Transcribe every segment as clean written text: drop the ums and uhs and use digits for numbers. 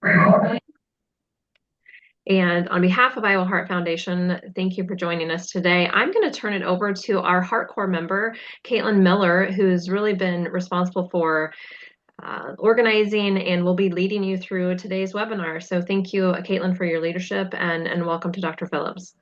And on behalf of Iowa Heart Foundation, thank you for joining us today. I'm going to turn it over to our Heart Corps member, Caitlin Miller, who's really been responsible for organizing and will be leading you through today's webinar. So thank you, Caitlin, for your leadership and welcome to Dr. Phillips.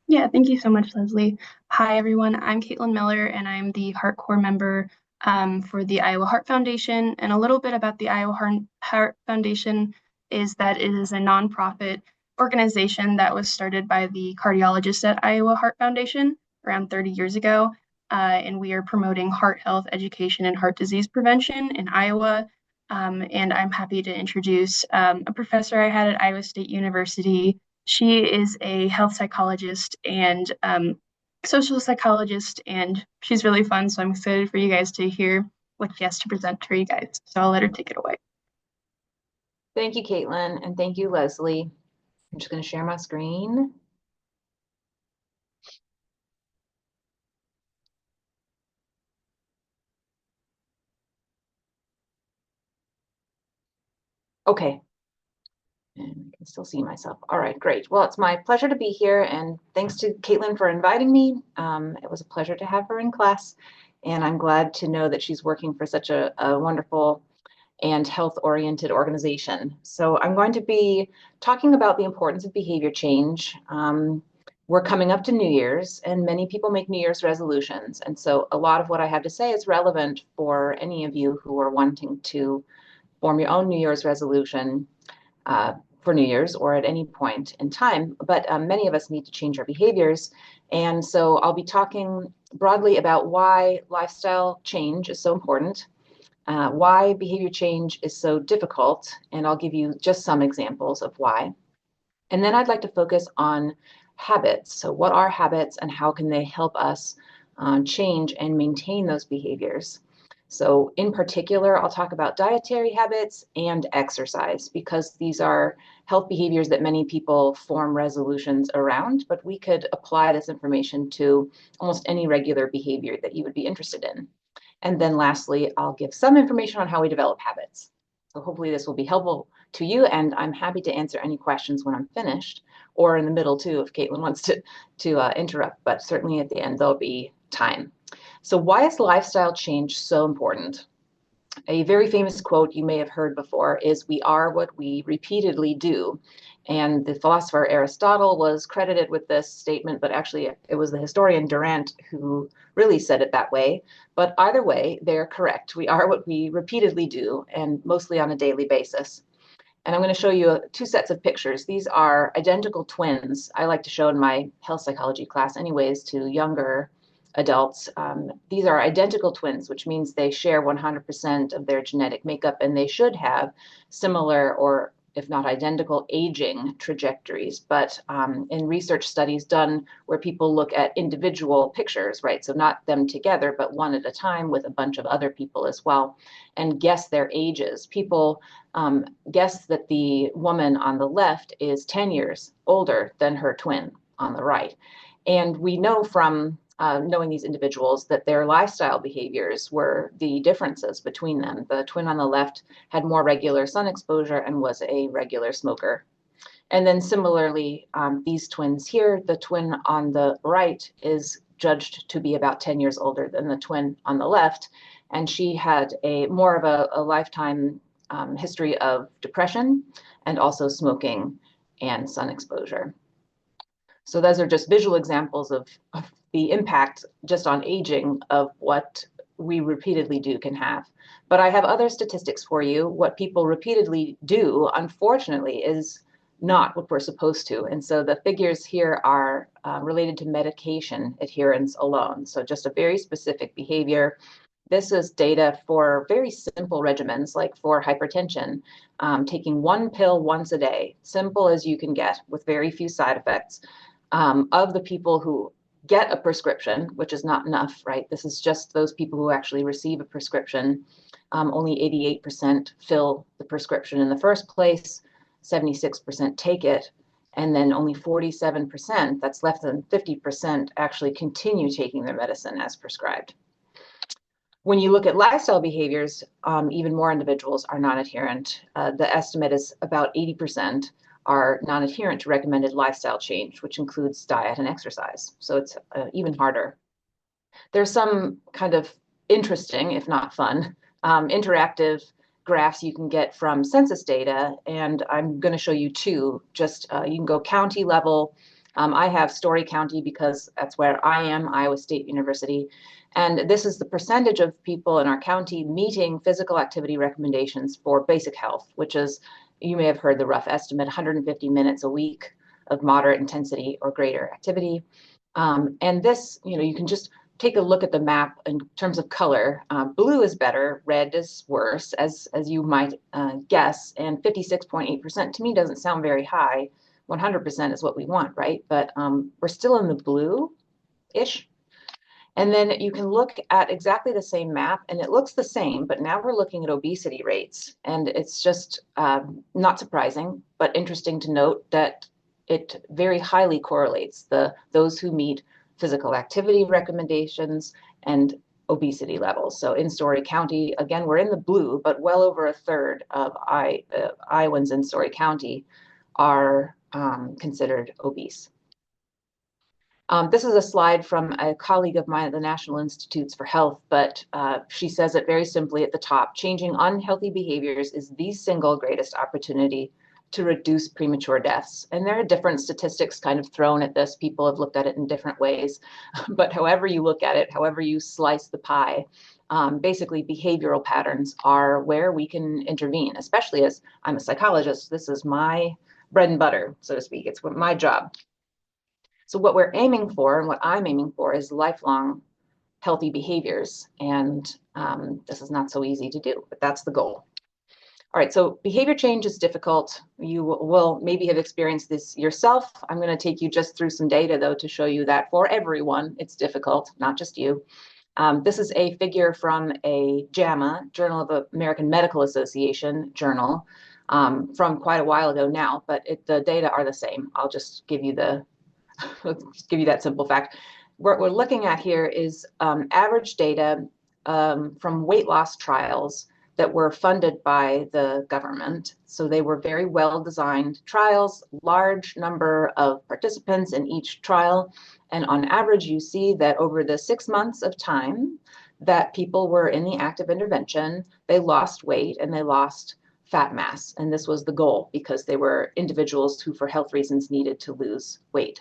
Yeah, thank you so much, Leslie. Hi, everyone. I'm Caitlin Miller, and I'm the Heart Corps member for the Iowa Heart Foundation. And a little bit about the Iowa Heart Foundation is that it is a nonprofit organization that was started by the cardiologists at Iowa Heart Foundation around 30 years ago. And we are promoting heart health education and heart disease prevention in Iowa. And I'm happy to introduce a professor I had at Iowa State University. She is a health psychologist and social psychologist, and she's really fun. So I'm excited for you guys to hear what she has to present for you guys. So I'll let her take it away. Thank you, Caitlin, and thank you, Leslie. I'm just going to share my screen. Okay. And I can still see myself. All right, great. Well, it's my pleasure to be here, and thanks to Caitlin for inviting me. It was a pleasure to have her in class, and I'm glad to know that she's working for such a wonderful and health-oriented organization. So I'm going to be talking about the importance of behavior change. We're coming up to New Year's, and many people make New Year's resolutions. And so a lot of what I have to say is relevant for any of you who are wanting to form your own New Year's resolution for New Year's or at any point in time. But many of us need to change our behaviors. And so I'll be talking broadly about why lifestyle change is so important, why behavior change is so difficult, and I'll give you just some examples of why. And then I'd like to focus on habits. So what are habits and how can they help us change and maintain those behaviors? So in particular, I'll talk about dietary habits and exercise because these are health behaviors that many people form resolutions around, but we could apply this information to almost any regular behavior that you would be interested in. And then lastly, I'll give some information on how we develop habits. So hopefully this will be helpful to you, and I'm happy to answer any questions when I'm finished, or in the middle too, if Caitlin wants to interrupt, but certainly at the end there'll be time. So why is lifestyle change so important? A very famous quote you may have heard before is, "We are what we repeatedly do." And the philosopher Aristotle was credited with this statement, but actually it was the historian Durant who really said it that way. But either way, they're correct. We are what we repeatedly do, and mostly on a daily basis. And I'm going to show you two sets of pictures. These are identical twins. I like to show in my health psychology class anyways to younger adults. These are identical twins, which means they share 100% of their genetic makeup, and they should have similar or if not identical aging trajectories. But in research studies done where people look at individual pictures, right? So not them together, but one at a time with a bunch of other people as well, and guess their ages. People guess that the woman on the left is 10 years older than her twin on the right. And we know from knowing these individuals that their lifestyle behaviors were the differences between them. The twin on the left had more regular sun exposure and was a regular smoker. And then similarly, these twins here, the twin on the right is judged to be about 10 years older than the twin on the left. And she had a more of a lifetime history of depression and also smoking and sun exposure. So those are just visual examples of the impact just on aging of what we repeatedly do can have. But I have other statistics for you. What people repeatedly do, unfortunately, is not what we're supposed to. And so the figures here are related to medication adherence alone. So just a very specific behavior. This is data for very simple regimens, like for hypertension, taking one pill once a day, simple as you can get with very few side effects. Of the people who get a prescription, which is not enough, right? This is just those people who actually receive a prescription. Only 88% fill the prescription in the first place, 76% take it, and then only 47%, that's less than 50%, actually continue taking their medicine as prescribed. When you look at lifestyle behaviors, even more individuals are non-adherent. The estimate is about 80% are non-adherent to recommended lifestyle change, which includes diet and exercise. So it's even harder. There's some kind of interesting, if not fun, interactive graphs you can get from census data, and I'm going to show you two. Just you can go county level. I have Story County because that's where I am, Iowa State University. And this is the percentage of people in our county meeting physical activity recommendations for basic health, which is, you may have heard the rough estimate, 150 minutes a week of moderate intensity or greater activity. And this, you can just take a look at the map in terms of color. Blue is better, red is worse, as you might guess. And 56.8% to me doesn't sound very high. 100% is what we want, right? But we're still in the blue-ish. And then you can look at exactly the same map, and it looks the same, but now we're looking at obesity rates. And it's just not surprising, but interesting to note that it very highly correlates those who meet physical activity recommendations and obesity levels. So in Story County, again, we're in the blue, but well over a third of Iowans in Story County are considered obese. This is a slide from a colleague of mine at the National Institutes for Health, but she says it very simply at the top: changing unhealthy behaviors is the single greatest opportunity to reduce premature deaths. And there are different statistics kind of thrown at this. People have looked at it in different ways, but however you look at it, however you slice the pie, basically behavioral patterns are where we can intervene, especially as I'm a psychologist. This is my bread and butter, so to speak. It's my job. So what we're aiming for, and what I'm aiming for, is lifelong healthy behaviors. And this is not so easy to do, but that's the goal. All right, so behavior change is difficult. You will maybe have experienced this yourself. I'm going to take you just through some data, though, to show you that for everyone, it's difficult, not just you. This is a figure from a JAMA, Journal of the American Medical Association journal, from quite a while ago now, but the data are the same. I'll just give you that simple fact. What we're looking at here is average data from weight loss trials that were funded by the government. So they were very well-designed trials, large number of participants in each trial. And on average, you see that over the 6 months of time that people were in the active intervention, they lost weight and they lost fat mass. And this was the goal because they were individuals who, for health reasons, needed to lose weight.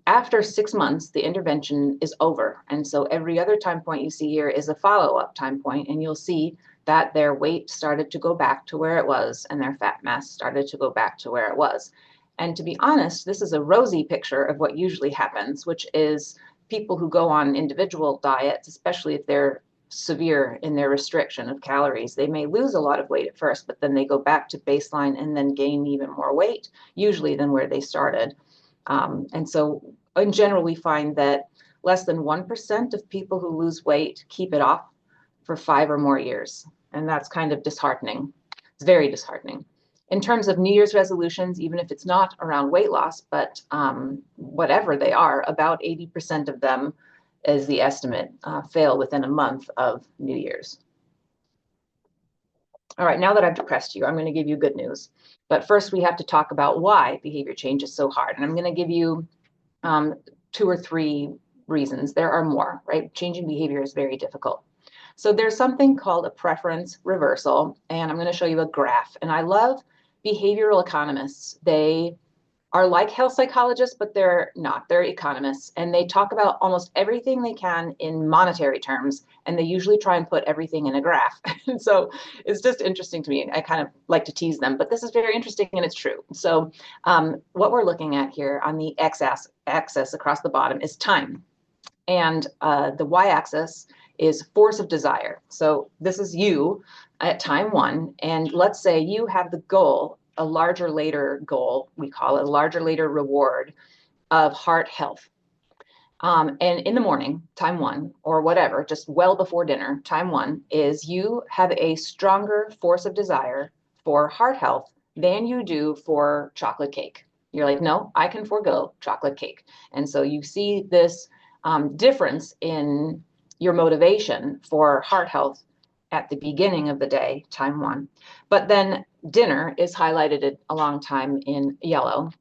After 6 months, the intervention is over. And so every other time point you see here is a follow-up time point, and you'll see that their weight started to go back to where it was and their fat mass started to go back to where it was. And to be honest, this is a rosy picture of what usually happens, which is people who go on individual diets, especially if they're severe in their restriction of calories, they may lose a lot of weight at first, but then they go back to baseline and then gain even more weight, usually than where they started. And so in general, we find that less than 1% of people who lose weight keep it off for 5 or more years. And that's kind of disheartening. It's very disheartening. In terms of New Year's resolutions, even if it's not around weight loss, but whatever they are, about 80% of them, is the estimate, fail within a month of New Year's. All right, now that I've depressed you, I'm going to give you good news. But first, we have to talk about why behavior change is so hard. And I'm going to give you 2 or 3 reasons. There are more, right? Changing behavior is very difficult. So there's something called a preference reversal, and I'm going to show you a graph. And I love behavioral economists. They are like health psychologists, but they're not. They're economists, and they talk about almost everything they can in monetary terms, and they usually try and put everything in a graph. And so it's just interesting to me. I kind of like to tease them, but this is very interesting, and it's true. So what we're looking at here on the x-axis across the bottom is time, and the y-axis is force of desire. So this is you at time 1, and let's say you have the goal, a larger later goal, we call it a larger later reward of heart health. And in the morning, time 1, or whatever, just well before dinner, time 1 is you have a stronger force of desire for heart health than you do for chocolate cake. You're like, no, I can forego chocolate cake. And so you see this difference in your motivation for heart health at the beginning of the day, time one. But then dinner is highlighted a long time in yellow.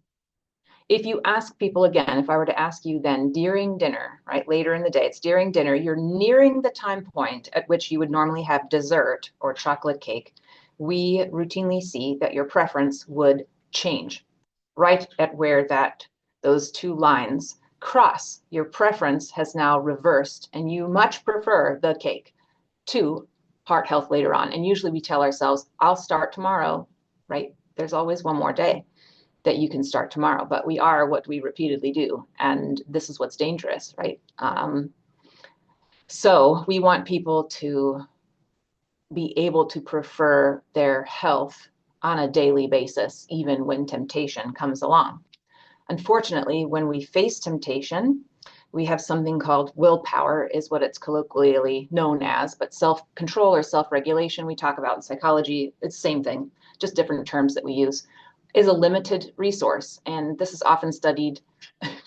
If you ask people again, if I were to ask you then during dinner, right, later in the day, it's during dinner, you're nearing the time point at which you would normally have dessert or chocolate cake, we routinely see that your preference would change right at where those two lines cross. Your preference has now reversed and you much prefer the cake to heart health later on. And usually we tell ourselves, I'll start tomorrow, right? There's always one more day that you can start tomorrow, but we are what we repeatedly do. And this is what's dangerous, right? So we want people to be able to prefer their health on a daily basis, even when temptation comes along. Unfortunately, when we face temptation, we have something called willpower, is what it's colloquially known as, but self-control or self-regulation we talk about in psychology, it's the same thing, just different terms that we use, is a limited resource. And this is often studied,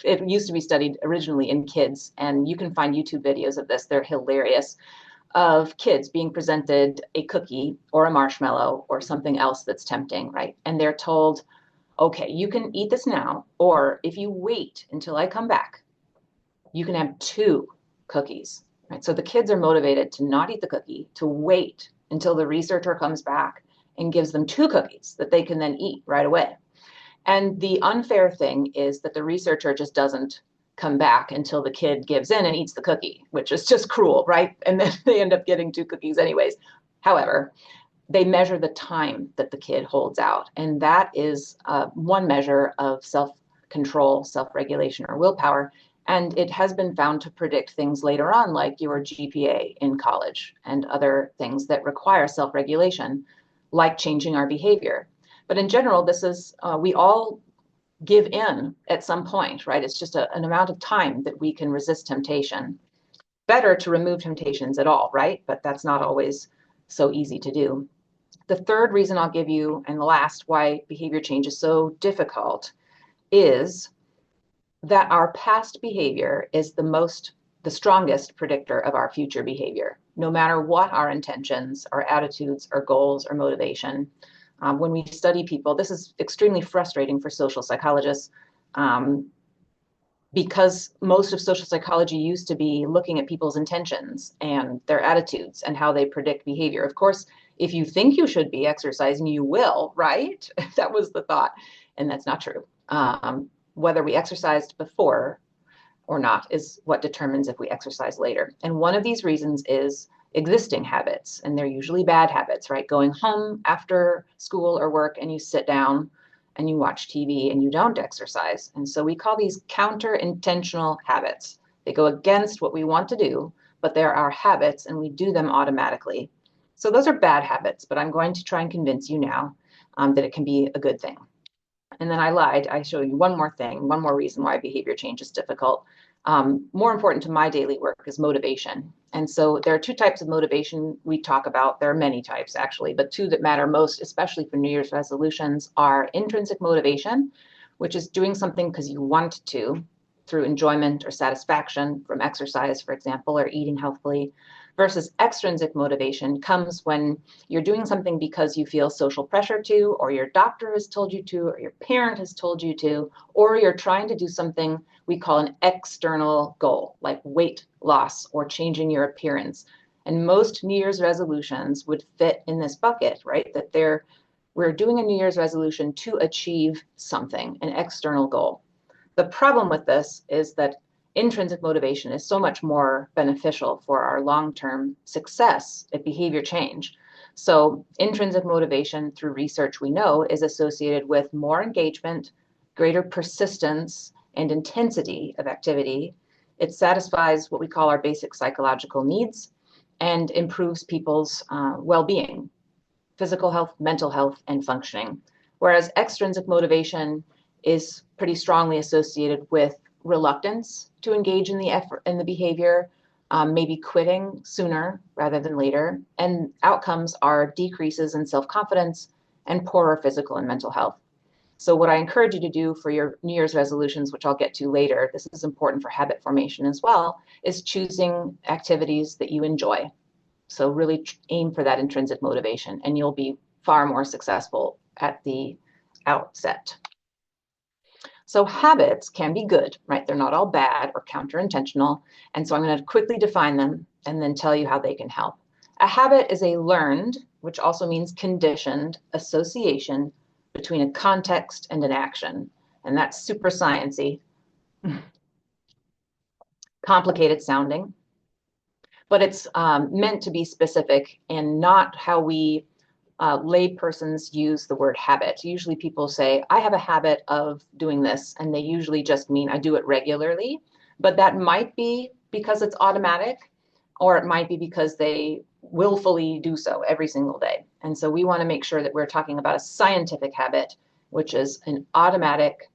it used to be studied originally in kids, and you can find YouTube videos of this, they're hilarious, of kids being presented a cookie or a marshmallow or something else that's tempting, right? And they're told, okay, you can eat this now, or if you wait until I come back, you can have two cookies, right? So the kids are motivated to not eat the cookie, to wait until the researcher comes back and gives them two cookies that they can then eat right away. And the unfair thing is that the researcher just doesn't come back until the kid gives in and eats the cookie, which is just cruel, right? And then they end up getting two cookies anyways. However, they measure the time that the kid holds out. And that is one measure of self-control, self-regulation, or willpower. And it has been found to predict things later on, like your GPA in college and other things that require self-regulation, like changing our behavior. But in general, this is, we all give in at some point, right? It's just an amount of time that we can resist temptation. Better to remove temptations at all, right? But that's not always so easy to do. The third reason I'll give you, and the last, why behavior change is so difficult, is that our past behavior is the strongest predictor of our future behavior, no matter what our intentions, our attitudes, our goals, or motivation. When we study people, this is extremely frustrating for social psychologists, because most of social psychology used to be looking at people's intentions and their attitudes and how they predict behavior. Of course, if you think you should be exercising, you will, right? That was the thought, and that's not true. Whether we exercised before or not is what determines if we exercise later. And one of these reasons is existing habits, and they're usually bad habits, right? Going home after school or work and you sit down and you watch TV and you don't exercise. And so we call these counter-intentional habits. They go against what we want to do, but they're our habits and we do them automatically. So those are bad habits, but I'm going to try and convince you now that it can be a good thing. And then I lied. I show you one more thing, one more reason why behavior change is difficult. More important to my daily work is motivation. And so there are two types of motivation we talk about. There are many types actually, but two that matter most, especially for New Year's resolutions, are intrinsic motivation, which is doing something because you want to through enjoyment or satisfaction from exercise, for example, or eating healthfully, versus extrinsic motivation comes when you're doing something because you feel social pressure to, or your doctor has told you to, or your parent has told you to, or you're trying to do something we call an external goal, like weight loss or changing your appearance. And most New Year's resolutions would fit in this bucket, right? That we're doing a New Year's resolution to achieve something, an external goal. The problem with this is that intrinsic motivation is so much more beneficial for our long-term success at behavior change. So intrinsic motivation, through research we know, is associated with more engagement, greater persistence and intensity of activity. It satisfies what we call our basic psychological needs and improves people's well-being, physical health, mental health, and functioning. Whereas extrinsic motivation is pretty strongly associated with reluctance to engage in the effort in the behavior, maybe quitting sooner rather than later. And outcomes are decreases in self-confidence and poorer physical and mental health. So what I encourage you to do for your New Year's resolutions, which I'll get to later, this is important for habit formation as well, is choosing activities that you enjoy. So really aim for that intrinsic motivation, and you'll be far more successful at the outset. So habits can be good, right? They're not all bad or counter-intentional. And so I'm going to quickly define them and then tell you how they can help. A habit is a learned, which also means conditioned, association between a context and an action. And that's super sciencey, complicated sounding, but it's meant to be specific and not how we laypersons use the word habit. Usually people say, I have a habit of doing this, and they usually just mean I do it regularly, but that might be because it's automatic, or it might be because they willfully do so every single day. And so we want to make sure that we're talking about a scientific habit, which is an automatic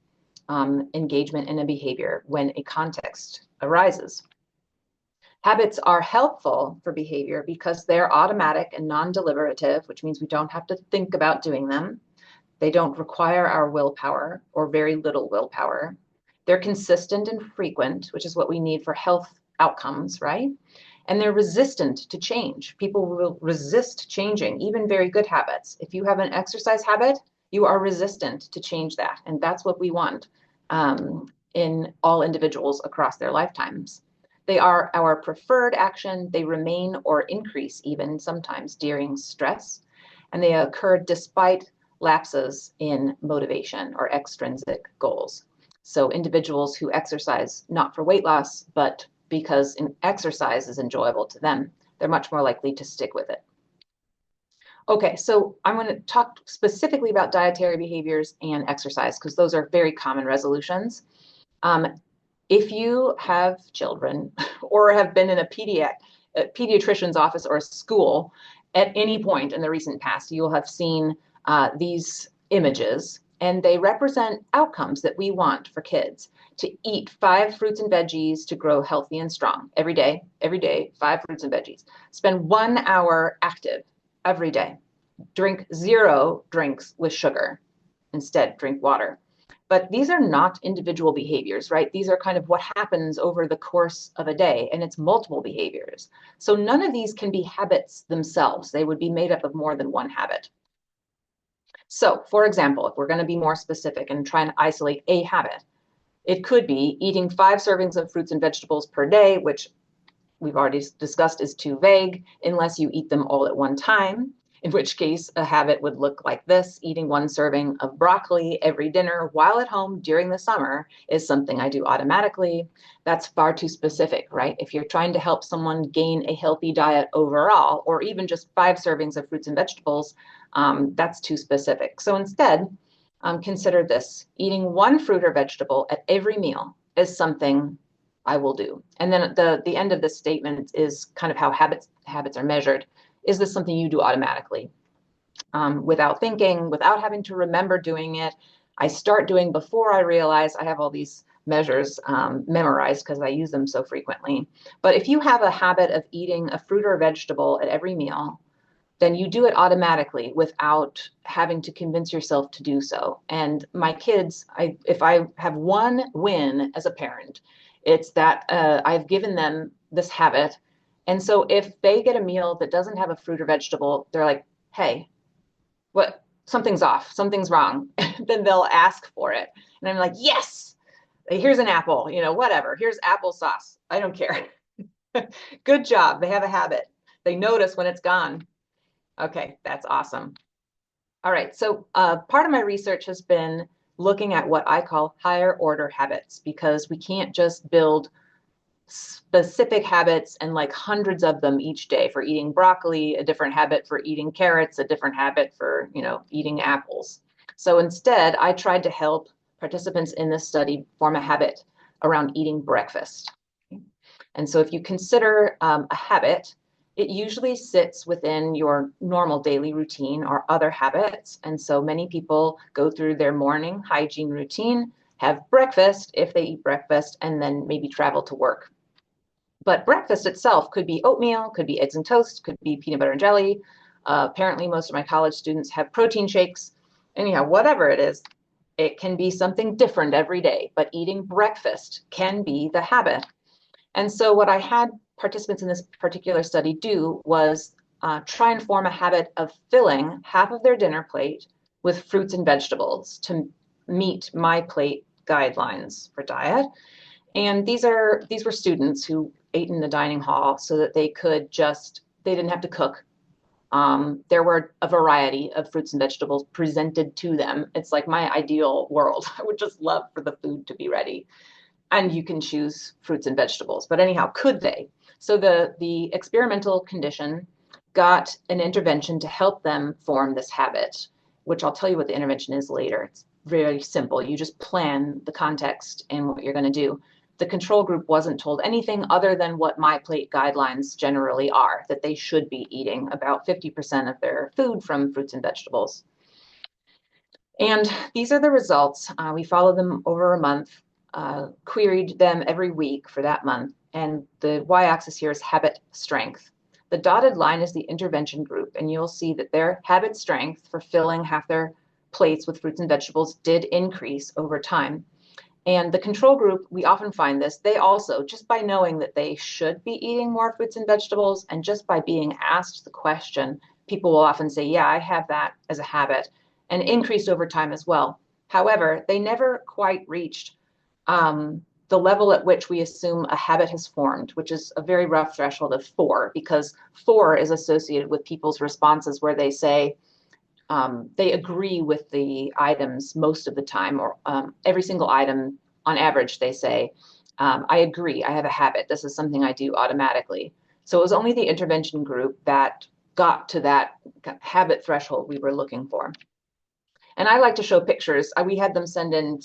engagement in a behavior when a context arises. Habits are helpful for behavior because they're automatic and non-deliberative, which means we don't have to think about doing them. They don't require our willpower or very little willpower. They're consistent and frequent, which is what we need for health outcomes, right? And they're resistant to change. People will resist changing, even very good habits. If you have an exercise habit, you are resistant to change that. And that's what we want in all individuals across their lifetimes. They are our preferred action. They remain or increase even sometimes during stress, and they occur despite lapses in motivation or extrinsic goals. So individuals who exercise not for weight loss, but because exercise is enjoyable to them, they're much more likely to stick with it. Okay, so I'm going to talk specifically about dietary behaviors and exercise because those are very common resolutions. If you have children or have been in a pediatrician's office or a school at any point in the recent past, you'll have seen these images, and they represent outcomes that we want for kids: to eat 5 fruits and veggies to grow healthy and strong every day, 5 fruits and veggies. Spend 1 hour active every day. Drink 0 drinks with sugar. Instead, drink water. But these are not individual behaviors, right? These are kind of what happens over the course of a day, and it's multiple behaviors. So none of these can be habits themselves. They would be made up of more than one habit. So, for example, if we're going to be more specific and try and isolate a habit, it could be eating 5 servings of fruits and vegetables per day, which we've already discussed is too vague, unless you eat them all at one time, in which case a habit would look like this. Eating 1 serving of broccoli every dinner while at home during the summer is something I do automatically. That's far too specific, right? If you're trying to help someone gain a healthy diet overall, or even just 5 servings of fruits and vegetables, that's too specific. So instead, consider this: eating 1 fruit or vegetable at every meal is something I will do. And then the end of this statement is kind of how habits are measured. Is this something you do automatically, without thinking, without having to remember doing it? I start doing before I realize I have all these measures memorized because I use them so frequently. But if you have a habit of eating a fruit or vegetable at every meal, then you do it automatically without having to convince yourself to do so. And my kids, if I have one win as a parent, it's that I've given them this habit. And so if they get a meal that doesn't have a fruit or vegetable, they're like, hey, what? Something's off, something's wrong. Then they'll ask for it. And I'm like, yes, here's an apple, whatever. Here's applesauce. I don't care. Good job. They have a habit. They notice when it's gone. Okay, that's awesome. All right, so part of my research has been looking at what I call higher order habits, because we can't just build specific habits and like hundreds of them each day. For eating broccoli, a different habit; for eating carrots, a different habit; for eating apples. So instead, I tried to help participants in this study form a habit around eating breakfast. And so if you consider a habit, it usually sits within your normal daily routine or other habits. And so many people go through their morning hygiene routine, have breakfast if they eat breakfast, and then maybe travel to work. But breakfast itself could be oatmeal, could be eggs and toast, could be peanut butter and jelly. Apparently, most of my college students have protein shakes. Anyhow, whatever it is, It can be something different every day, but eating breakfast can be the habit. And so what I had participants in this particular study do was try and form a habit of filling half of their dinner plate with fruits and vegetables to meet my plate guidelines for diet. And these were students who ate in the dining hall so that they didn't have to cook. There were a variety of fruits and vegetables presented to them. It's like my ideal world. I would just love for the food to be ready. And you can choose fruits and vegetables. But anyhow, could they? So the experimental condition got an intervention to help them form this habit, which I'll tell you what the intervention is later. It's very simple. You just plan the context and what you're going to do. The control group wasn't told anything other than what my plate guidelines generally are, that they should be eating about 50% of their food from fruits and vegetables. And these are the results. We followed them over a month, queried them every week for that month. And the y-axis here is habit strength. The dotted line is the intervention group, and you'll see that their habit strength for filling half their plates with fruits and vegetables did increase over time. And the control group, we often find this, they also, just by knowing that they should be eating more fruits and vegetables, and just by being asked the question, people will often say, yeah, I have that as a habit, and increased over time as well. However, they never quite reached the level at which we assume a habit has formed, which is a very rough threshold of 4, because 4 is associated with people's responses where they say, they agree with the items most of the time, or every single item on average, they say, I agree, I have a habit. This is something I do automatically. So it was only the intervention group that got to that habit threshold we were looking for. And I like to show pictures. We had them send in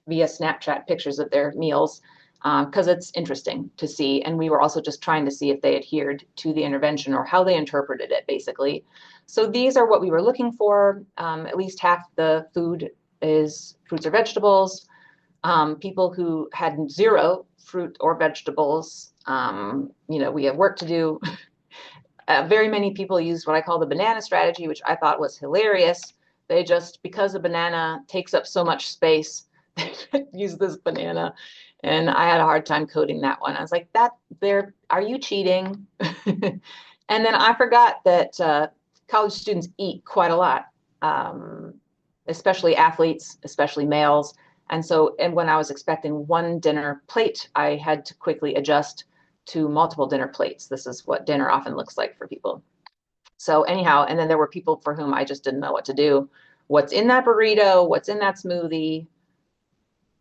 via Snapchat pictures of their meals because it's interesting to see. And we were also just trying to see if they adhered to the intervention or how they interpreted it, basically. So these are what we were looking for. At least half the food is fruits or vegetables. People who had 0 fruit or vegetables, we have work to do. Very many people used what I call the banana strategy, which I thought was hilarious. They just, because a banana takes up so much space, use this banana. And I had a hard time coding that one. I was like, are you cheating? And then I forgot that college students eat quite a lot, especially athletes, especially males. And when I was expecting 1 dinner plate, I had to quickly adjust to multiple dinner plates. This is what dinner often looks like for people. So anyhow, and then there were people for whom I just didn't know what to do. What's in that burrito? What's in that smoothie?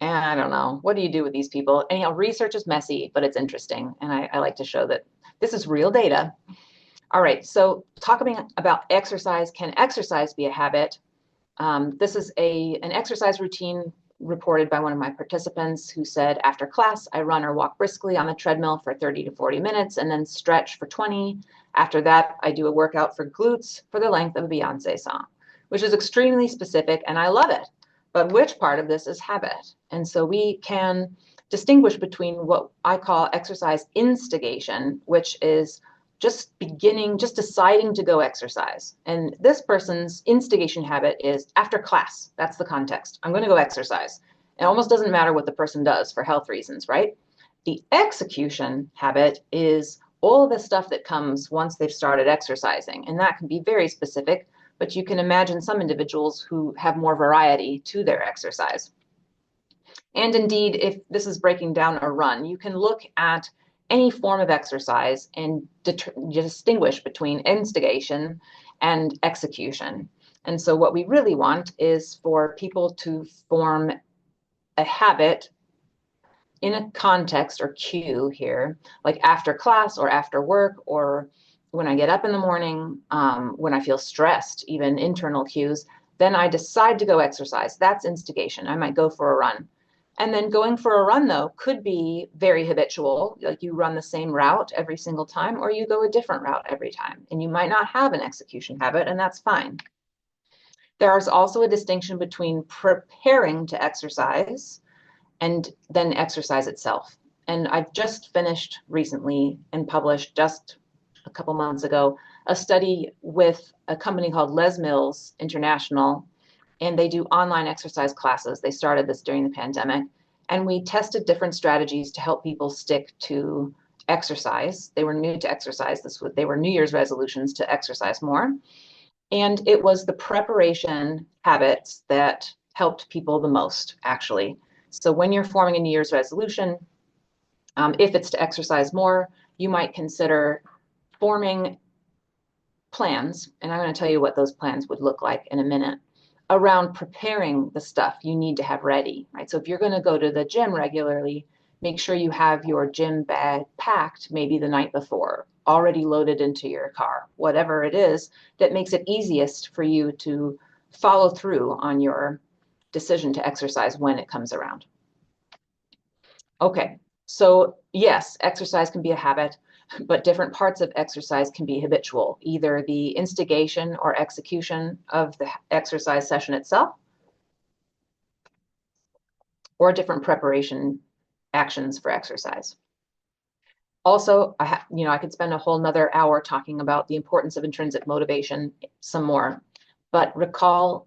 And I don't know. What do you do with these people? Anyhow, research is messy, but it's interesting. And I like to show that this is real data. All right, so talking about exercise, can exercise be a habit? This is an exercise routine reported by one of my participants who said, after class, I run or walk briskly on the treadmill for 30 to 40 minutes and then stretch for 20. After that, I do a workout for glutes for the length of a Beyonce song, which is extremely specific, and I love it. But which part of this is habit? And so we can distinguish between what I call exercise instigation, which is just deciding to go exercise. And this person's instigation habit is after class. That's the context. I'm going to go exercise. It almost doesn't matter what the person does for health reasons, right? The execution habit is all of the stuff that comes once they've started exercising. And that can be very specific, but you can imagine some individuals who have more variety to their exercise. And indeed, if this is breaking down a run, you can look at any form of exercise and distinguish between instigation and execution. And so what we really want is for people to form a habit in a context or cue here, like after class or after work, or when I get up in the morning, when I feel stressed, even internal cues, then I decide to go exercise. That's instigation. I might go for a run. And then going for a run, though, could be very habitual, like you run the same route every single time, or you go a different route every time. And you might not have an execution habit, and that's fine. There's also a distinction between preparing to exercise and then exercise itself. And I've just finished recently and published just a couple months ago a study with a company called Les Mills International. and they do online exercise classes. They started this during the pandemic, and we tested different strategies to help people stick to exercise. They were new to exercise. They were New Year's resolutions to exercise more. And it was the preparation habits that helped people the most, actually. So when you're forming a New Year's resolution, if it's to exercise more, you might consider forming plans, and I'm going to tell you what those plans would look like in a minute, around preparing the stuff you need to have ready, right? So if you're going to go to the gym regularly, make sure you have your gym bag packed maybe the night before, already loaded into your car, whatever it is that makes it easiest for you to follow through on your decision to exercise when it comes around. Okay, so yes, exercise can be a habit, but different parts of exercise can be habitual, either the instigation or execution of the exercise session itself, or different preparation actions for exercise. Also, I could spend a whole nother hour talking about the importance of intrinsic motivation some more, but recall,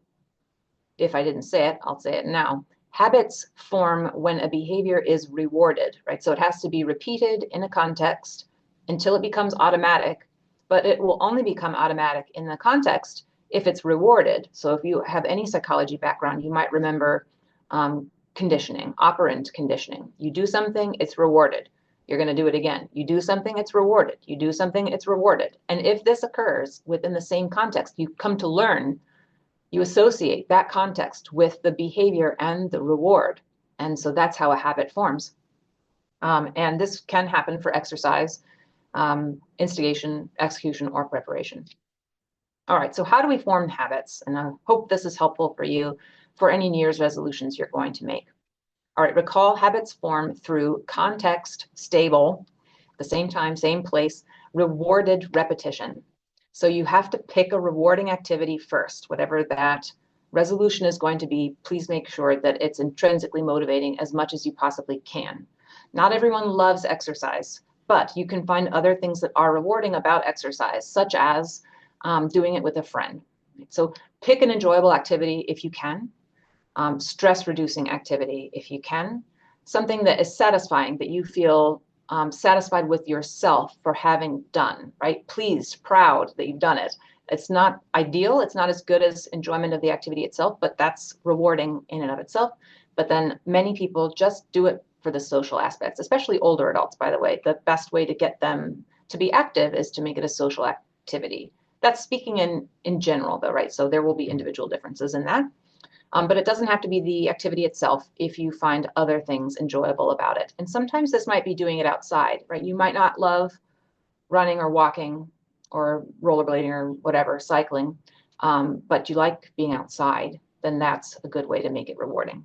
if I didn't say it, I'll say it now. Habits form when a behavior is rewarded, right? So it has to be repeated in a context until it becomes automatic, but it will only become automatic in the context if it's rewarded. So if you have any psychology background, you might remember conditioning, operant conditioning. You do something, it's rewarded. You're going to do it again. You do something, it's rewarded. You do something, it's rewarded. And if this occurs within the same context, you come to learn, you associate that context with the behavior and the reward. And so that's how a habit forms. And this can happen for exercise, instigation, execution, or preparation. All right, so how do we form habits? And I hope this is helpful for you for any New Year's resolutions you're going to make. All right, recall habits form through context, stable, the same time, same place, rewarded repetition. So you have to pick a rewarding activity first, whatever that resolution is going to be. Please make sure that it's intrinsically motivating as much as you possibly can. Not everyone loves exercise, but you can find other things that are rewarding about exercise, such as doing it with a friend. So pick an enjoyable activity if you can, stress-reducing activity if you can, something that is satisfying, that you feel satisfied with yourself for having done, right? Pleased, proud that you've done it. It's not ideal. It's not as good as enjoyment of the activity itself, but that's rewarding in and of itself. But then many people just do it for the social aspects, especially older adults, by the way. The best way to get them to be active is to make it a social activity. That's speaking in general, though, right? So there will be individual differences in that. But it doesn't have to be the activity itself if you find other things enjoyable about it. And sometimes this might be doing it outside, right? You might not love running or walking or rollerblading or whatever, cycling, but you like being outside, then that's a good way to make it rewarding.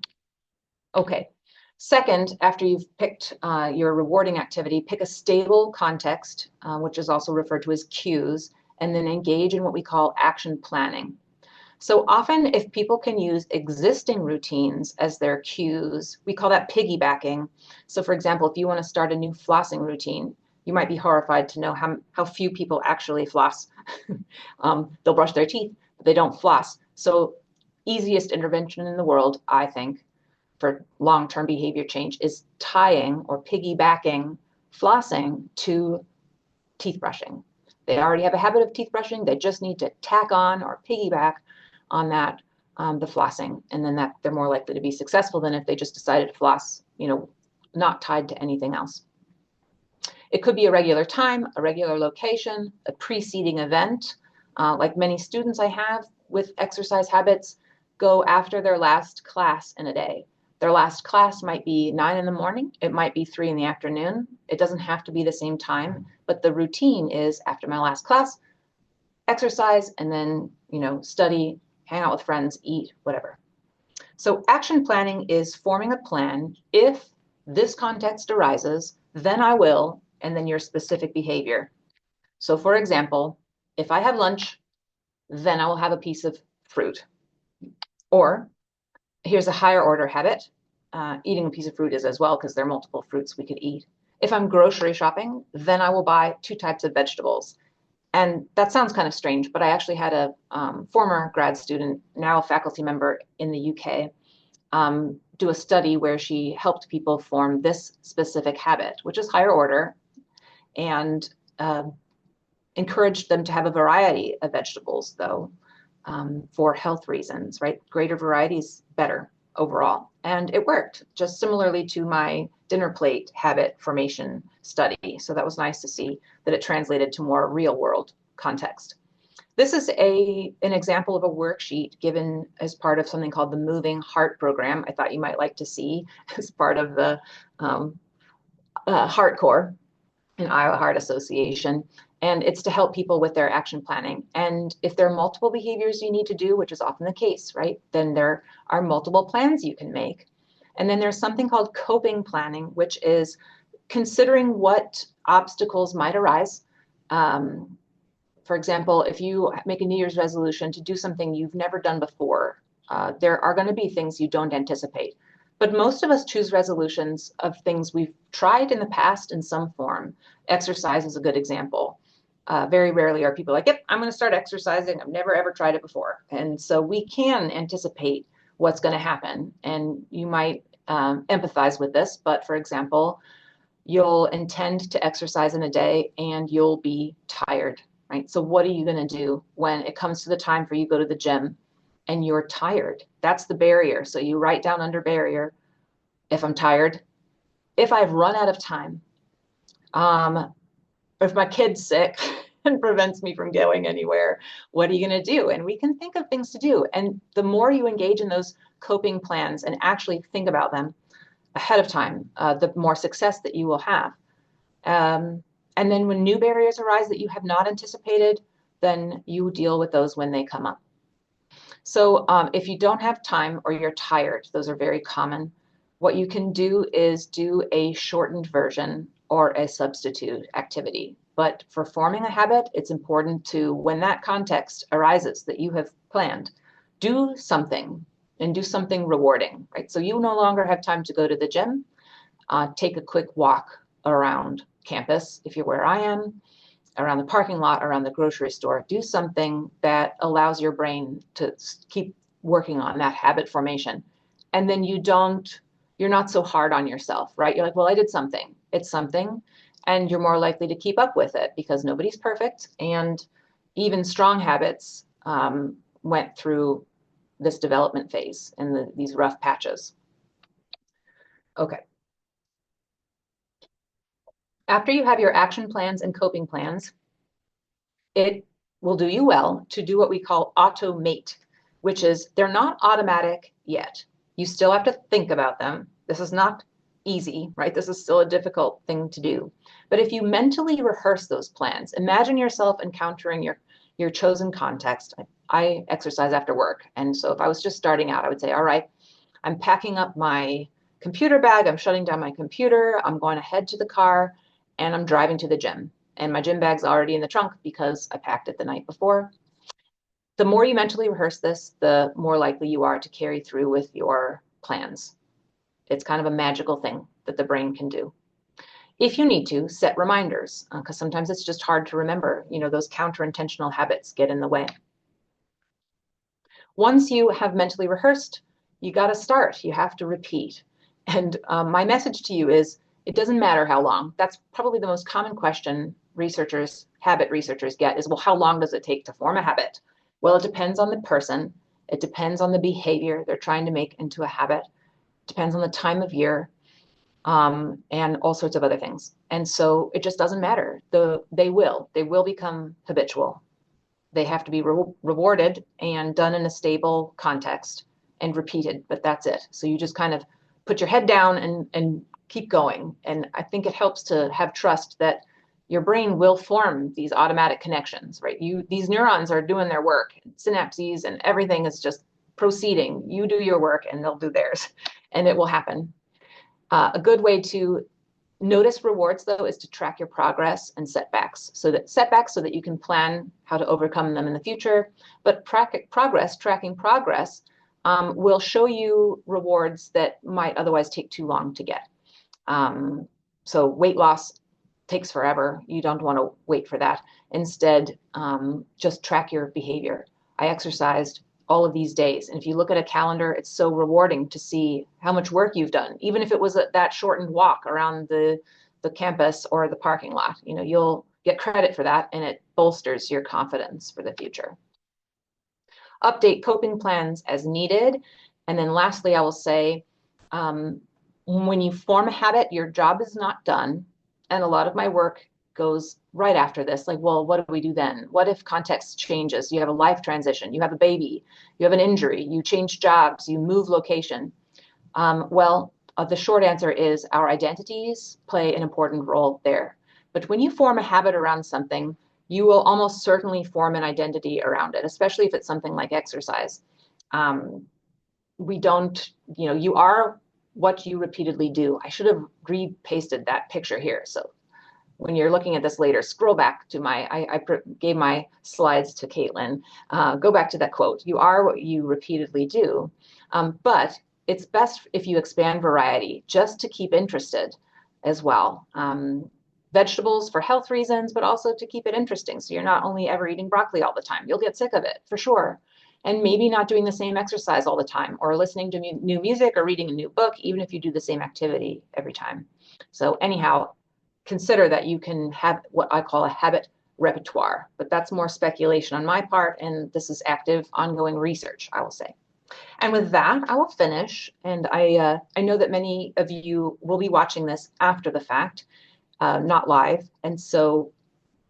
Okay. Second, after you've picked your rewarding activity, pick a stable context, which is also referred to as cues, and then engage in what we call action planning. So often if people can use existing routines as their cues, we call that piggybacking. So for example, if you want to start a new flossing routine, you might be horrified to know how few people actually floss. They'll brush their teeth, but they don't floss. So easiest intervention in the world, I think, for long-term behavior change is tying or piggybacking flossing to teeth brushing. They already have a habit of teeth brushing. They just need to tack on or piggyback on that, the flossing, and then that they're more likely to be successful than if they just decided to floss, not tied to anything else. It could be a regular time, a regular location, a preceding event. Like many students I have with exercise habits go after their last class in a day. Their last class might be 9 in the morning. It might be 3 in the afternoon. It doesn't have to be the same time, but the routine is after my last class, exercise, and then, study, hang out with friends, eat, whatever. So action planning is forming a plan. If this context arises, then I will, and then your specific behavior. So for example, if I have lunch, then I will have a piece of fruit. Or here's a higher order habit. Eating a piece of fruit is as well, because there are multiple fruits we could eat. If I'm grocery shopping, then I will buy 2 types of vegetables. And that sounds kind of strange, but I actually had a former grad student, now a faculty member in the UK, do a study where she helped people form this specific habit, which is higher order, and uh, encouraged them to have a variety of vegetables, though, for health reasons, right? Greater variety is better overall. And it worked, just similarly to my dinner plate habit formation study. So that was nice to see that it translated to more real world context. This is an example of a worksheet given as part of something called the Moving Heart Program. I thought you might like to see as part of the Heart Corps and Iowa Heart Association. And it's to help people with their action planning. And if there are multiple behaviors you need to do, which is often the case, right, then there are multiple plans you can make. And then there's something called coping planning, which is considering what obstacles might arise. For example, if you make a New Year's resolution to do something you've never done before, there are going to be things you don't anticipate. But most of us choose resolutions of things we've tried in the past in some form. Exercise is a good example. Very rarely are people like, yep, I'm going to start exercising. I've never ever tried it before. And so we can anticipate what's going to happen. And you might empathize with this, but for example, you'll intend to exercise in a day and you'll be tired, right? So what are you going to do when it comes to the time for you to go to the gym and you're tired? That's the barrier. So you write down under barrier, if I'm tired, if I've run out of time, if my kid's sick and prevents me from going anywhere, what are you going to do? And we can think of things to do. And the more you engage in those coping plans and actually think about them ahead of time, the more success that you will have. And then when new barriers arise that you have not anticipated, then you deal with those when they come up. So if you don't have time or you're tired, those are very common. What you can do is do a shortened version or a substitute activity. But for forming a habit, it's important to, when that context arises that you have planned, do something and do something rewarding, right? So you no longer have time to go to the gym. Take a quick walk around campus, if you're where I am, around the parking lot, around the grocery store. Do something that allows your brain to keep working on that habit formation. And then you're not so hard on yourself, right? You're like, well, I did something. It's something. And you're more likely to keep up with it because nobody's perfect. And even strong habits went through this development phase and these rough patches. Okay. After you have your action plans and coping plans, it will do you well to do what we call automate, which is they're not automatic yet. You still have to think about them. This is not easy, right? This is still a difficult thing to do. But if you mentally rehearse those plans, imagine yourself encountering your chosen context. I exercise after work. And so if I was just starting out, I would say, all right, I'm packing up my computer bag. I'm shutting down my computer. I'm going to head to the car and I'm driving to the gym. And my gym bag's already in the trunk because I packed it the night before. The more you mentally rehearse this, the more likely you are to carry through with your plans. It's kind of a magical thing that the brain can do. If you need to, set reminders, because sometimes it's just hard to remember. Those counter-intentional habits get in the way. Once you have mentally rehearsed, you got to start. You have to repeat. And my message to you is, it doesn't matter how long. That's probably the most common question habit researchers get is, well, how long does it take to form a habit? Well, it depends on the person. It depends on the behavior they're trying to make into a habit. It depends on the time of year, and all sorts of other things. And so it just doesn't matter. They will become habitual. They have to be rewarded and done in a stable context and repeated, but that's it. So you just kind of put your head down and keep going. And I think it helps to have trust that your brain will form these automatic connections, right? These neurons are doing their work, synapses and everything is just proceeding. You do your work and they'll do theirs, and it will happen. A good way to notice rewards, though, is to track your progress and setbacks so that you can plan how to overcome them in the future. But tracking progress will show you rewards that might otherwise take too long to get. So weight loss takes forever. You don't want to wait for that. Instead, just track your behavior. I exercised all of these days. And if you look at a calendar, it's so rewarding to see how much work you've done, even if it was that shortened walk around the campus or the parking lot. You'll get credit for that, and it bolsters your confidence for the future. Update coping plans as needed. And then lastly, I will say, when you form a habit, your job is not done. And a lot of my work goes right after this. Like, well, what do we do then? What if context changes? You have a life transition, you have a baby, you have an injury, you change jobs, you move location. The short answer is our identities play an important role there. But when you form a habit around something, you will almost certainly form an identity around it, especially if it's something like exercise. We don't, you are what you repeatedly do. I should have repasted that picture here. So when you're looking at this later, scroll back to I gave my slides to Caitlin. Go back to that quote. You are what you repeatedly do. But it's best if you expand variety just to keep interested as well. Vegetables for health reasons, but also to keep it interesting. So you're not only ever eating broccoli all the time. You'll get sick of it for sure. And maybe not doing the same exercise all the time, or listening to new music or reading a new book, even if you do the same activity every time. So anyhow, consider that you can have what I call a habit repertoire, but that's more speculation on my part, and this is active, ongoing research, I will say. And with that, I will finish. And I know that many of you will be watching this after the fact, not live. And so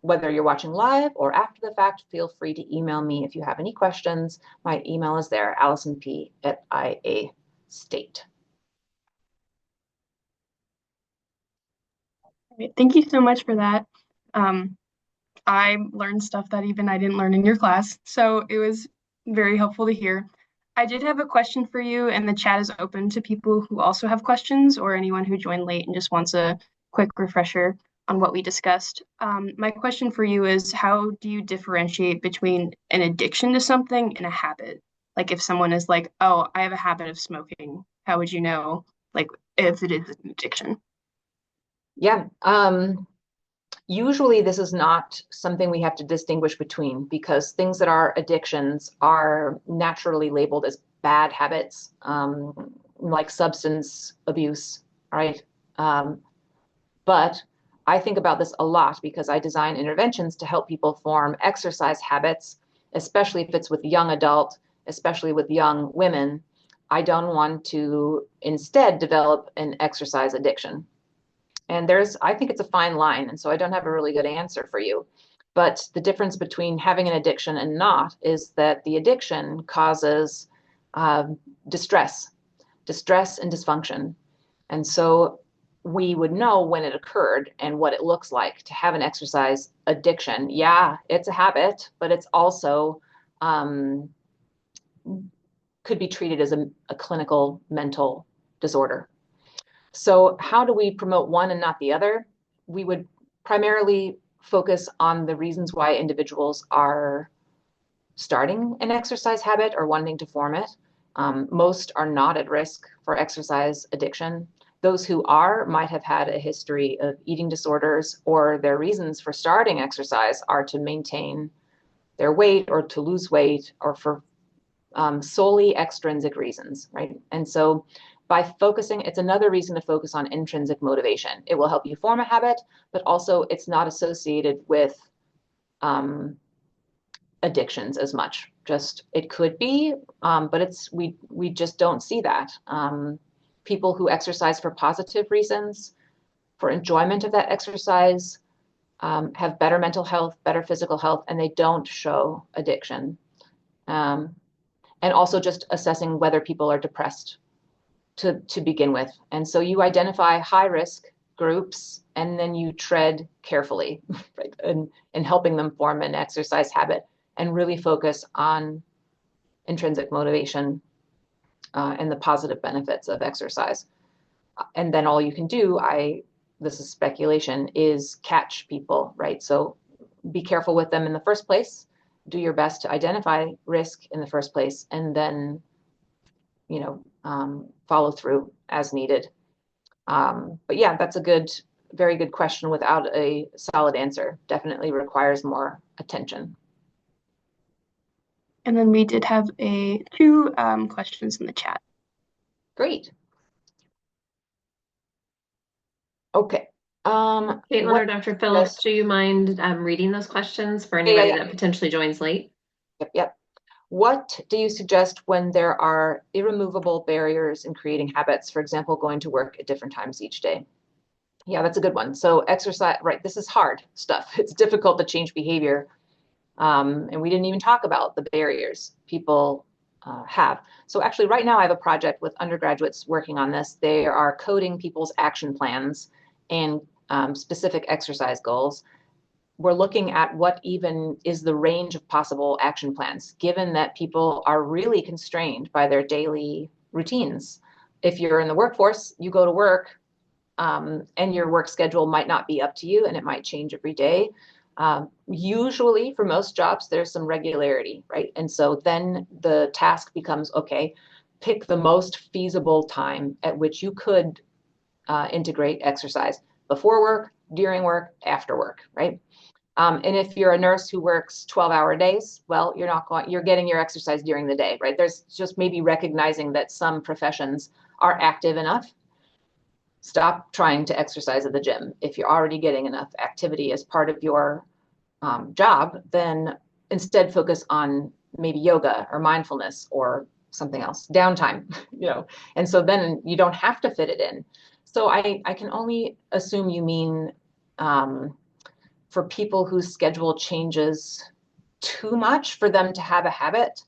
whether you're watching live or after the fact, feel free to email me if you have any questions. My email is there, AlisonP@IA Great. Thank you so much for that. I learned stuff that even I didn't learn in your class, so it was very helpful to hear. I did have a question for you, and the chat is open to people who also have questions or anyone who joined late and just wants a quick refresher on what we discussed. My question for you is, how do you differentiate between an addiction to something and a habit? Like if someone is like, oh, I have a habit of smoking, how would you know, like, if it is an addiction? Yeah. Usually this is not something we have to distinguish between, because things that are addictions are naturally labeled as bad habits, like substance abuse, right? But I think about this a lot because I design interventions to help people form exercise habits, especially if it's with young adult, especially with young women. I don't want to instead develop an exercise addiction. And I think it's a fine line. And so I don't have a really good answer for you. But the difference between having an addiction and not is that the addiction causes distress and dysfunction. And so we would know when it occurred and what it looks like to have an exercise addiction. Yeah, it's a habit, but it's also could be treated as a clinical mental disorder. So how do we promote one and not the other? We would primarily focus on the reasons why individuals are starting an exercise habit or wanting to form it. Most are not at risk for exercise addiction. Those who are might have had a history of eating disorders, or their reasons for starting exercise are to maintain their weight or to lose weight, or for solely extrinsic reasons, right? And so by focusing, it's another reason to focus on intrinsic motivation. It will help you form a habit, but also it's not associated with addictions as much. Just it could be, but we just don't see that. People who exercise for positive reasons, for enjoyment of that exercise, have better mental health, better physical health, and they don't show addiction. And also just assessing whether people are depressed to begin with. And so you identify high risk groups and then you tread carefully, right, in helping them form an exercise habit and really focus on intrinsic motivation and the positive benefits of exercise. And then all you can do, this is speculation, is catch people, right? So be careful with them in the first place, do your best to identify risk in the first place, and then follow through as needed. But yeah, that's a good very good question without a solid answer. Definitely requires more attention. And then we did have two questions in the chat. Great. Okay. Caitlin or Dr. Phillips, do you mind reading those questions for anybody that potentially joins late? Yep. What do you suggest when there are irremovable barriers in creating habits, for example, going to work at different times each day? Yeah, that's a good one. So exercise, right, this is hard stuff. It's difficult to change behavior. And we didn't even talk about the barriers people have. So actually right now I have a project with undergraduates working on this. They are coding people's action plans and specific exercise goals. We're looking at what even is the range of possible action plans, given that people are really constrained by their daily routines. If you're in the workforce, you go to work, and your work schedule might not be up to you and it might change every day. Usually for most jobs, there's some regularity, right? And so then the task becomes, okay, pick the most feasible time at which you could integrate exercise before work, during work, after work, right? And if you're a nurse who works 12-hour days, well, you're getting your exercise during the day, right? There's just maybe recognizing that some professions are active enough. Stop trying to exercise at the gym. If you're already getting enough activity as part of your job, then instead focus on maybe yoga or mindfulness or something else, downtime, and so then you don't have to fit it in. So I can only assume you mean for people whose schedule changes too much for them to have a habit.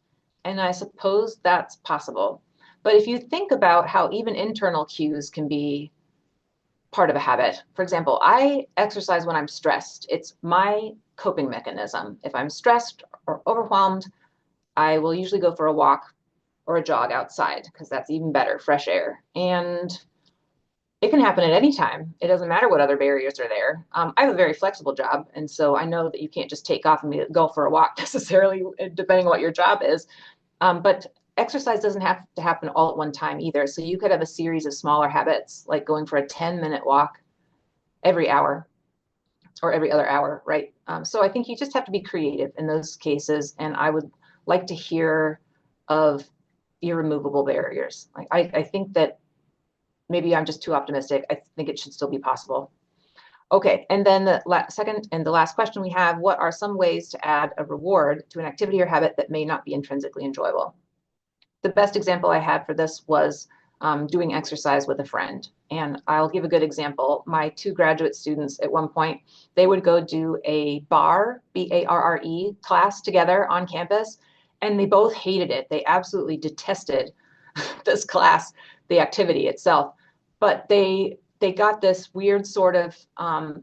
And I suppose that's possible. But if you think about how even internal cues can be part of a habit, for example, I exercise when I'm stressed. It's my coping mechanism. If I'm stressed or overwhelmed, I will usually go for a walk or a jog outside because that's even better, fresh air. And it can happen at any time. It doesn't matter what other barriers are there. I have a very flexible job, and so I know that you can't just take off and go for a walk necessarily, depending on what your job is. But exercise doesn't have to happen all at one time either. So you could have a series of smaller habits, like going for a 10-minute walk every hour or every other hour, right? So I think you just have to be creative in those cases. And I would like to hear of irremovable barriers. I think that maybe I'm just too optimistic. I think it should still be possible. Okay, and then the second and the last question we have, what are some ways to add a reward to an activity or habit that may not be intrinsically enjoyable? The best example I had for this was doing exercise with a friend. And I'll give a good example. My two graduate students at one point, they would go do a barre, B-A-R-R-E class together on campus, and they both hated it. They absolutely detested this class, the activity itself. But they got this weird sort of,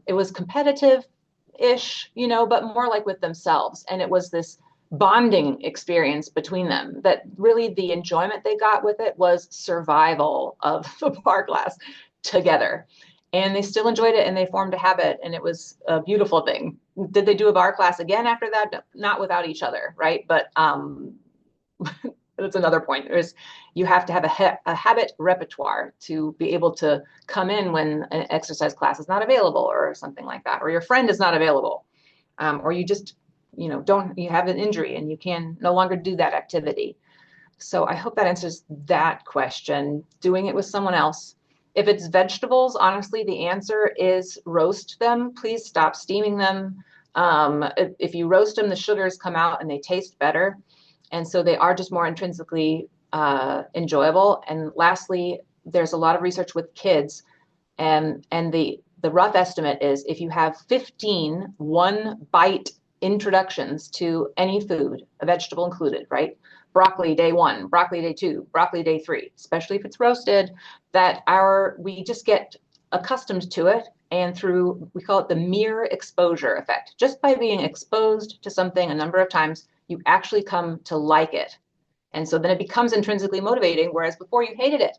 it was competitive-ish, but more like with themselves. And it was this bonding experience between them that really the enjoyment they got with it was survival of the barre class together. And they still enjoyed it and they formed a habit and it was a beautiful thing. Did they do a barre class again after that? Not without each other, right? But that's another point. You have to have a habit repertoire to be able to come in when an exercise class is not available or something like that, or your friend is not available, or you just you have an injury and you can no longer do that activity. So I hope that answers that question. Doing it with someone else. If it's vegetables, honestly, the answer is roast them. Please stop steaming them. If you roast them, the sugars come out and they taste better. And so they are just more intrinsically enjoyable. And lastly, there's a lot of research with kids, and the rough estimate is if you have 15 one-bite introductions to any food, a vegetable included, right? Broccoli day 1, broccoli day 2, broccoli day 3, especially if it's roasted, we just get accustomed to it. And we call it the mere exposure effect. Just by being exposed to something a number of times, you actually come to like it. And so then it becomes intrinsically motivating, whereas before you hated it.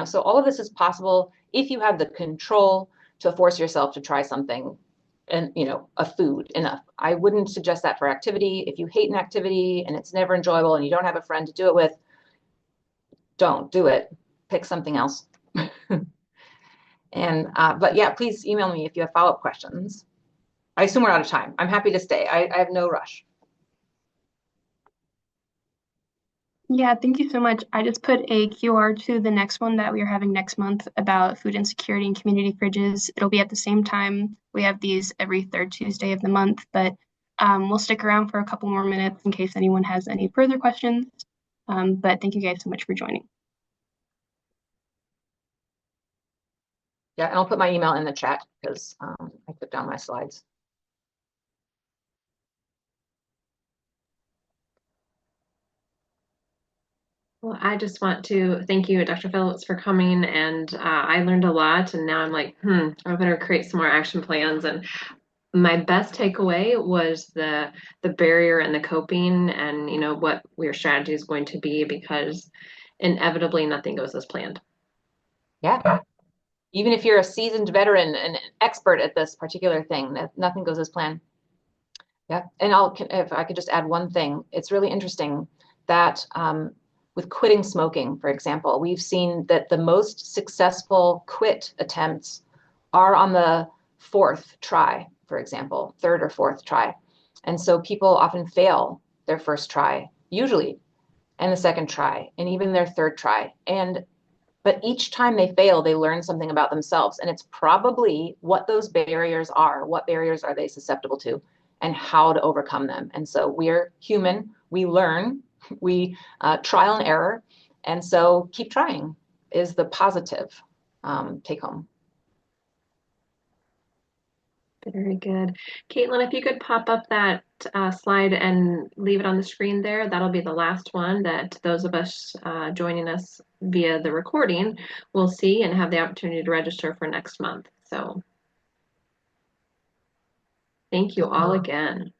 So all of this is possible if you have the control to force yourself to try something and, a food enough. I wouldn't suggest that for activity. If you hate an activity and it's never enjoyable and you don't have a friend to do it with, don't do it. Pick something else. And but yeah, please email me if you have follow-up questions. I assume we're out of time. I'm happy to stay. I have no rush. Yeah, thank you so much. I just put a QR to the next one that we are having next month about food insecurity and community fridges. It'll be at the same time. We have these every third Tuesday of the month, but we'll stick around for a couple more minutes in case anyone has any further questions. But thank you guys so much for joining. Yeah, and I'll put my email in the chat because I took down my slides. Well, I just want to thank you, Dr. Phillips, for coming, and I learned a lot, and now I'm like, I better create some more action plans. And my best takeaway was the barrier and the coping, and what your strategy is going to be, because inevitably nothing goes as planned. Yeah. Even if you're a seasoned veteran and an expert at this particular thing, nothing goes as planned. Yeah, and if I could just add one thing, it's really interesting that with quitting smoking, for example, we've seen that the most successful quit attempts are on the fourth try, for example, third or fourth try. And so people often fail their first try, usually, and the second try, and even their third try. But each time they fail, they learn something about themselves. And it's probably what those barriers are. What barriers are they susceptible to and how to overcome them? And so we're human. We learn. We trial and error. And so keep trying is the positive take home. Very good. Caitlin, if you could pop up that slide and leave it on the screen there, that'll be the last one that those of us joining us via the recording will see and have the opportunity to register for next month. So thank you all again.